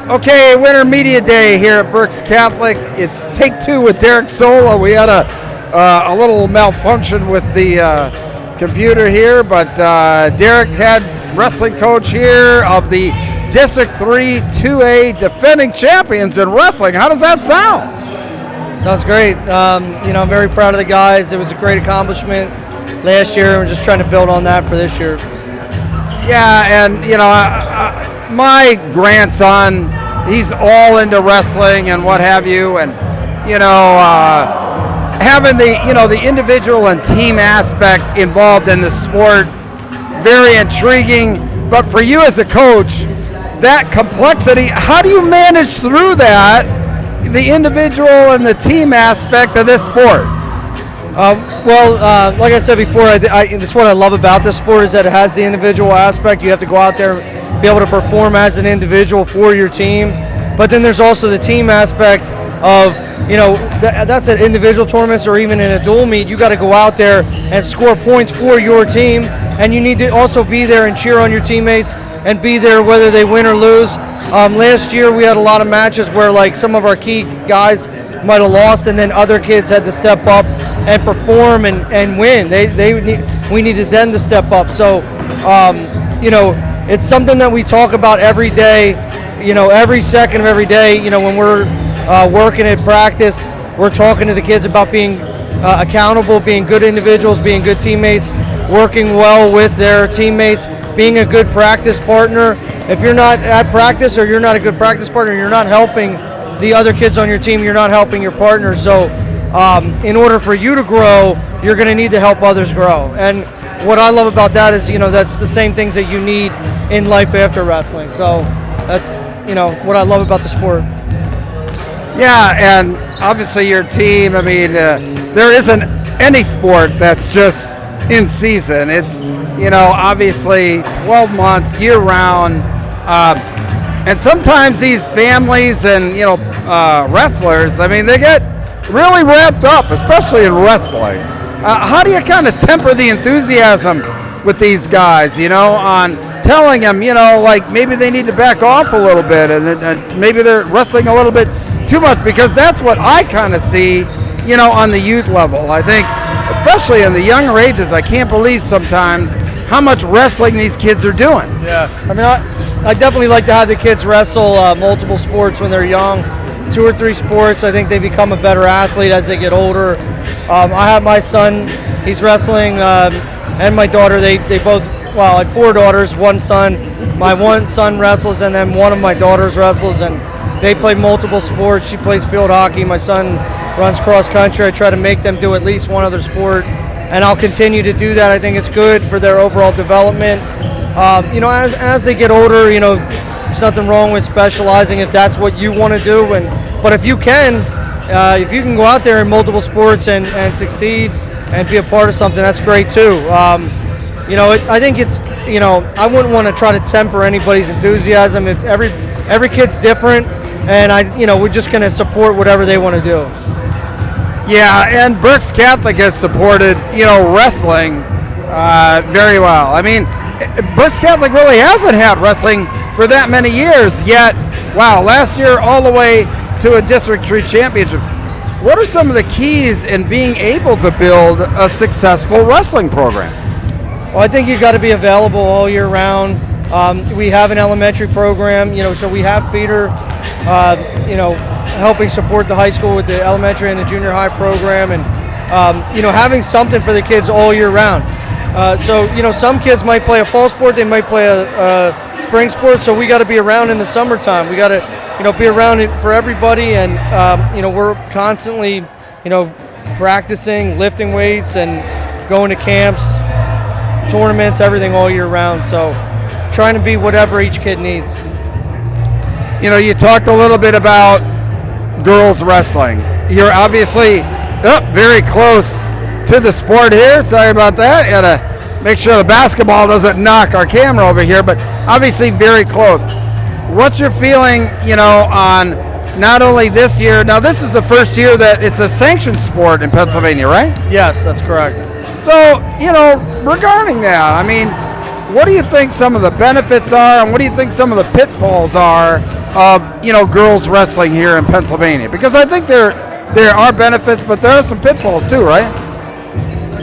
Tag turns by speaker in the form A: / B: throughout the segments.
A: Okay, Winter Media Day here at Berks Catholic. It's take two with Derek Sola. We had a little malfunction with the computer here, but Derek had wrestling coach here of the District 3 2A defending champions in wrestling. How does that sound?
B: Sounds great. I'm very proud of the guys. It was a great accomplishment last year. We're just trying to build on that for this year.
A: Yeah, and my grandson, he's all into wrestling and what have you, and having the individual and team aspect involved in the sport, very intriguing. But for you as a coach, that complexity, how do you manage through that, the individual and the team aspect of this sport?
B: Like I said before, that's what I love about this sport, is that it has the individual aspect. You have to go out there, be able to perform as an individual for your team. But then there's also the team aspect of, that's at individual tournaments or even in a dual meet. You got to go out there and score points for your team, and you need to also be there and cheer on your teammates and be there whether they win or lose. Last year we had a lot of matches where some of our key guys might have lost, and then other kids had to step up and perform and win. We needed them to step up. So, it's something that we talk about every day. Every second of every day. When we're working at practice, we're talking to the kids about being accountable, being good individuals, being good teammates, working well with their teammates, being a good practice partner. If you're not at practice or you're not a good practice partner, you're not helping the other kids on your team, you're not helping your partner. So in order for you to grow, you're going to need to help others grow. And what I love about that is, that's the same things that you need in life after wrestling. So that's, what I love about the sport.
A: Yeah, and obviously your team, there isn't any sport that's just in season. It's, obviously 12 months, year round. And sometimes these families and, wrestlers, they get really wrapped up, especially in wrestling. How do you kind of temper the enthusiasm with these guys, on telling them, maybe they need to back off a little bit and maybe they're wrestling a little bit too much? Because that's what I kind of see, on the youth level. I think, especially in the younger ages, I can't believe sometimes how much wrestling these kids are doing.
B: Yeah, I definitely like to have the kids wrestle multiple sports when they're young, 2 or 3 sports. I think they become a better athlete as they get older. I have my son, he's wrestling, and my daughter, they both, I have 4 daughters, 1 son. My 1 son wrestles, and then one of my daughters wrestles, and they play multiple sports. She plays field hockey. My son runs cross country. I try to make them do at least one other sport, and I'll continue to do that. I think it's good for their overall development. As they get older, there's nothing wrong with specializing if that's what you want to do. But if you can go out there in multiple sports and succeed and be a part of something, that's great too. I think it's, I wouldn't want to try to temper anybody's enthusiasm. If every kid's different, and we're just going to support whatever they want to do.
A: Yeah, and Berks Catholic has supported, wrestling very well. Berks Catholic really hasn't had wrestling for that many years, yet, last year all the way to a District 3 championship. What are some of the keys in being able to build a successful wrestling program?
B: Well, I think you've got to be available all year round. We have an elementary program, so we have feeder, helping support the high school with the elementary and the junior high program, and having something for the kids all year round. Some kids might play a fall sport, they might play a spring sport, so we got to be around in the summertime. We got to, be around it for everybody, and we're constantly, practicing, lifting weights, and going to camps, tournaments, everything all year round. So trying to be whatever each kid needs.
A: You talked a little bit about girls wrestling. You're obviously very close to the sport here. Sorry about that. Got to make sure the basketball doesn't knock our camera over here, but obviously very close. What's your feeling, on not only this year, now this is the first year that it's a sanctioned sport in Pennsylvania, right?
B: Yes, that's correct.
A: So, regarding that, what do you think some of the benefits are, and what do you think some of the pitfalls are of girls wrestling here in Pennsylvania? Because I think there are benefits, but there are some pitfalls too, right?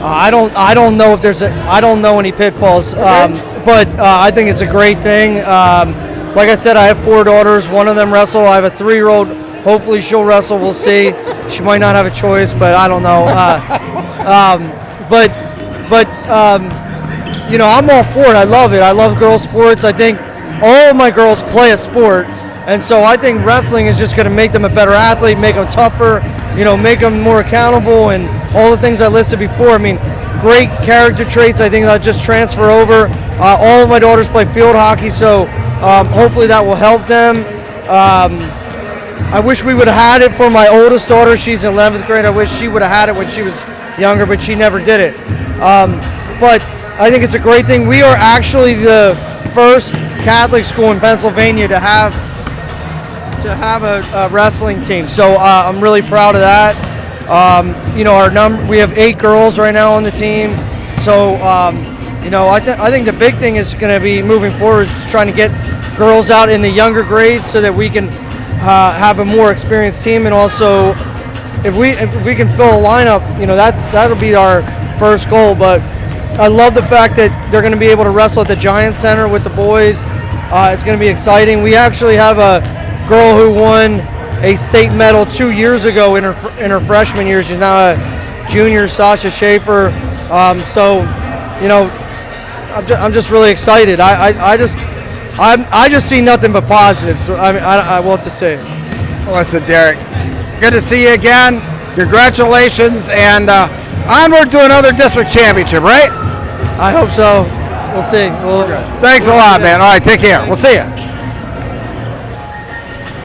B: I don't know if I don't know any pitfalls, but I think it's a great thing. Like I said, I have 4 daughters. One of them wrestle. I have a 3-year-old. Hopefully she'll wrestle. We'll see. She might not have a choice, but I don't know. I'm all for it. I love it. I love girls' sports. I think all of my girls play a sport, and so I think wrestling is just going to make them a better athlete, make them tougher, make them more accountable, and all the things I listed before. I mean, great character traits. I think that just transfer over. All of my daughters play field hockey, so hopefully that will help them. I wish we would have had it for my oldest daughter. She's in 11th grade. I wish she would have had it when she was younger, but she never did it. But I think it's a great thing. We are actually the first Catholic school in Pennsylvania to have a wrestling team. So I'm really proud of that. We have 8 girls right now on the team. So I think the big thing is going to be moving forward is trying to get girls out in the younger grades so that we can have a more experienced team, and also if we can fill a lineup, that'll be our first goal. But I love the fact that they're going to be able to wrestle at the Giant Center with the boys. It's going to be exciting. We actually have a girl who won a state medal 2 years ago in her freshman year. She's now a junior, Sasha Schaefer. I'm just really excited. I just see nothing but positives. So I want to say.
A: Listen, Derek, good to see you again. Congratulations, and onward to another district championship, right?
B: I hope so. We'll see.
A: Thanks a lot, man. All right, take care. We'll see you.